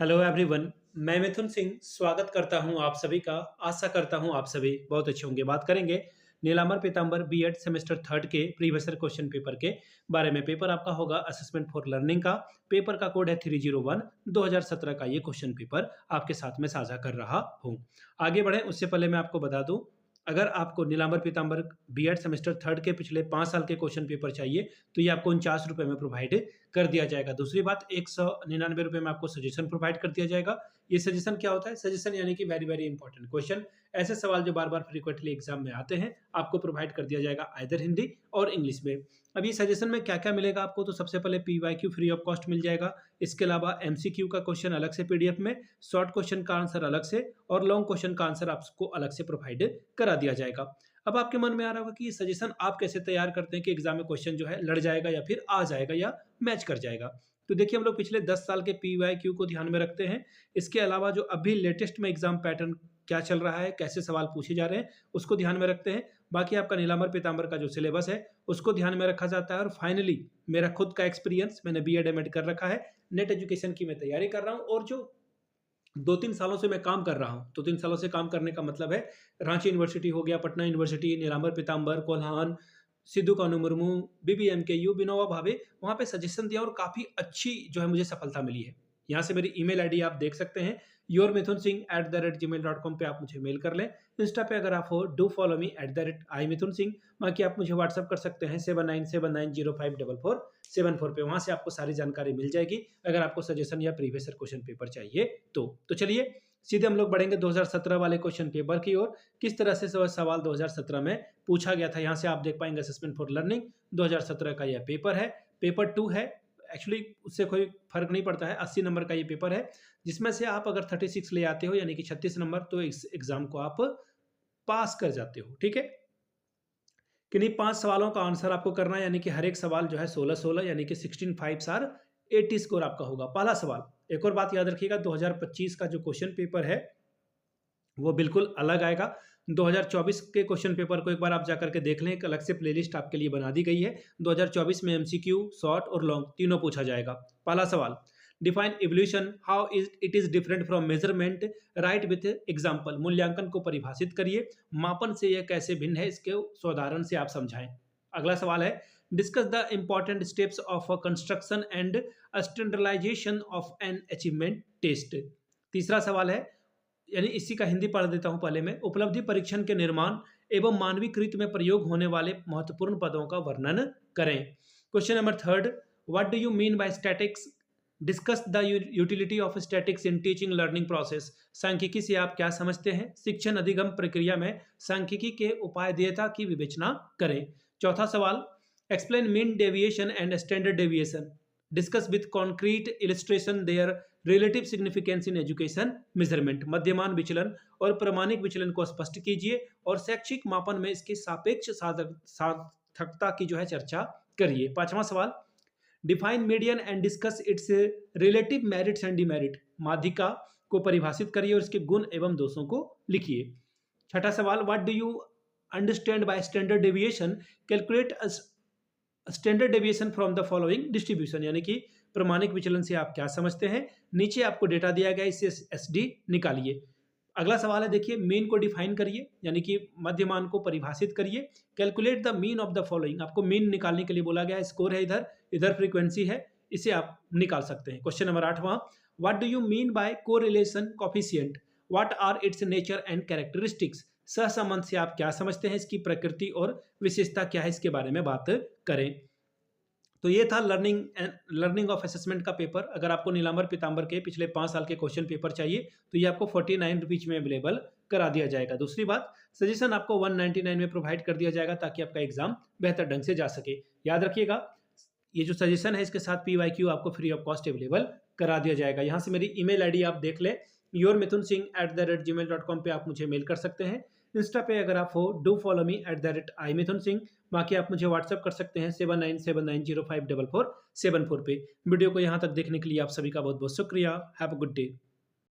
Hello everyone. मैं मिथुन सिंह स्वागत करता हूं आप सभी का। आशा करता हूं आप सभी बहुत अच्छे होंगे। बात करेंगे नीलांबर पीतांबर बीएड सेमेस्टर थर्ड के प्रीवियस ईयर क्वेश्चन पेपर के बारे में। पेपर आपका होगा असेसमेंट फॉर लर्निंग का। पेपर का कोड है 301। 2017 का ये क्वेश्चन पेपर आपके साथ में साझा कर रहा हूं। आगे बढ़े उससे पहले मैं आपको बता दूं, अगर आपको नीलांबर पीतांबर बीएड सेमेस्टर थर्ड के पिछले 5 साल के क्वेश्चन पेपर चाहिए तो ये आपको 49 रुपये में प्रोवाइड कर दिया जाएगा। दूसरी बात, 199 रुपये में आपको सजेशन प्रोवाइड कर दिया जाएगा। ये सजेशन क्या होता है? सजेशन यानी कि वेरी वेरी इंपॉर्टेंट क्वेश्चन, ऐसे सवाल जो बार बार फ्रीक्वेंटली एग्जाम में आते हैं, आपको प्रोवाइड कर दिया जाएगा आइदर हिंदी और इंग्लिश में। अब ये सजेशन में क्या क्या मिलेगा आपको? तो सबसे पहले पीवाईक्यू फ्री ऑफ कॉस्ट मिल जाएगा। इसके अलावा एमसीक्यू का क्वेश्चन अलग से पीडीएफ में, शॉर्ट क्वेश्चन का आंसर अलग से और लॉन्ग क्वेश्चन का आंसर आपको अलग से प्रोवाइड करा दिया जाएगा। अब आपके मन में आ रहा होगा कि ये सजेशन आप कैसे तैयार करते हैं कि एग्जाम में क्वेश्चन जो है लड़ जाएगा या फिर आ जाएगा या मैच कर जाएगा। तो देखिए, हम लोग पिछले 10 साल के पीवाईक्यू को ध्यान में रखते हैं। इसके अलावा जो अभी लेटेस्ट में एग्जाम पैटर्न क्या चल रहा है, कैसे सवाल पूछे जा रहे हैं, उसको ध्यान में रखते हैं। बाकी आपका नीलांबर पीतांबर का जो सिलेबस है उसको ध्यान में रखा जाता है। और फाइनली मेरा खुद का एक्सपीरियंस, मैंने बीएड एमएड कर रखा है, नेट एजुकेशन की मैं तैयारी कर रहा हूँ और जो 2-3 सालों से मैं काम कर रहा हूँ। 2-3 सालों से काम करने का मतलब है रांची यूनिवर्सिटी हो गया, पटना यूनिवर्सिटी, नीलांबर पीतांबर, कोल्हान, सिद्धू कानू मुर्मू, बीबीएमकेयू, विनोबा भावे, वहाँ पे सजेशन दिया और काफ़ी अच्छी जो है मुझे सफलता मिली है। यहाँ से मेरी ईमेल आईडी आप देख सकते हैं, yourmithunsingh@gmail.com पे आप मुझे मेल कर लें। इंस्टा पे अगर आप हो, डू फॉलो मी @imithunsingh। बाकी आप मुझे व्हाट्सअप कर सकते हैं 7979054474 पे। वहाँ से आपको सारी जानकारी मिल जाएगी अगर आपको सजेशन या प्रीवियस ईयर क्वेश्चन पेपर चाहिए तो चलिए सीधे हम लोग बढ़ेंगे 2017 वाले क्वेश्चन पेपर की ओर। किस तरह से सवाल 2017 में पूछा गया था, यहाँ से आप देख पाएंगे असेसमेंट फॉर लर्निंग 2017 का यह पेपर है। पेपर 2 है, एक्चुअली उससे कोई फर्क नहीं पड़ता है। 80 नंबर का ये पेपर है, जिसमें से आप अगर 36 ले आते हो यानी कि 36 नंबर, तो इस एग्जाम को आप पास कर जाते हो। ठीक है, किन्हीं 5 सवालों का आंसर आपको करना है, यानी कि हर एक सवाल जो है 16-16 यानी कि 16 5 आर 80 स्कोर आपका होगा। पहला सवाल, एक और बात याद रखिएगा, 2025 का जो क्वेश्चन पेपर है वो बिल्कुल अलग आएगा। 2024 के क्वेश्चन पेपर को एक बार आप जाकर के देख लें, एक अलग से प्लेलिस्ट आपके लिए बना दी गई है। 2024 में एमसीक्यू, शॉर्ट और लॉन्ग तीनों पूछा जाएगा। पहला सवाल, define evolution, how it is different from measurement, right with example. मूल्यांकन को परिभाषित करिए, मापन से यह कैसे भिन्न है, इसके उदाहरण से आप समझाएं। अगला सवाल है, discuss the important steps of construction and standardisation of an achievement test. तीसरा सवाल है, यानी इसी का हिंदी पढ़ देता हूं पहले में, उपलब्धि परीक्षण के निर्माण एवं मानवीकृत में प्रयोग होने वाले महत्वपूर्ण पदों का वर्णन करें। Question number third, what do you mean bye statics, discuss the utility of statics in teaching learning process. सांख्यिकी से आप क्या समझते हैं, शिक्षण अधिगम प्रक्रिया में सांख्यिकी के उपादेयता की विवेचना करें। चौथा सवाल, explain mean deviation and standard deviation, discuss with concrete illustration their relative significance in education measurement. मध्यमान विचलन और प्रमाणिक विचलन को स्पष्ट कीजिए और शैक्षिक मापन में इसकी सापेक्ष सार्थकता की जो है चर्चा करिए। पांचवा सवाल, define median and discuss it's relative merits and demerit. माध्यिका को परिभाषित करिए और इसके गुण एवं दोषों को लिखिए। छठा सवाल, what do you understand by standard deviation, calculate standard deviation from the following distribution, यानी कि प्रमाणिक विचलन से आप क्या समझते हैं। नीचे आपको डेटा दिया गया, इससे एसडी निकालिए। अगला सवाल है, देखिए, मीन को डिफाइन करिए, यानी कि मध्यमान को परिभाषित करिए। Calculate the mean of the following, आपको मीन निकालने के लिए बोला गया है। स्कोर है इधर, इधर फ्रीक्वेंसी है, इसे आप निकाल सकते हैं। क्वेश्चन नंबर 8वां, what do you mean by correlation coefficient, what are its nature and characteristics. सहसंबंध से आप क्या समझते हैं, इसकी प्रकृति और विशेषता क्या है, इसके बारे में बात करें। तो ये था लर्निंग ऑफ असेसमेंट का पेपर। अगर आपको नीलांबर पीतांबर के पिछले 5 साल के क्वेश्चन पेपर चाहिए तो ये आपको 49 रुपीज में अवेलेबल करा दिया जाएगा। दूसरी बात, सजेशन आपको 199 में प्रोवाइड कर दिया जाएगा ताकि आपका एग्जाम बेहतर ढंग से जा सके। याद रखिएगा, ये जो सजेशन है इसके साथ पीवाईक्यू आपको फ्री ऑफ कॉस्ट अवेलेबल करा दिया जाएगा। यहाँ से मेरी ईमेल आईडी आप देख लें, yourmithunsingh@gmail.com पे आप मुझे मेल कर सकते हैं। इंस्टा पे अगर आप हो, डू फॉलो मी @imithunsingh। बाकी आप मुझे व्हाट्सअप कर सकते हैं 7979054474 पे। वीडियो को यहाँ तक देखने के लिए आप सभी का बहुत बहुत शुक्रिया। Have a good day.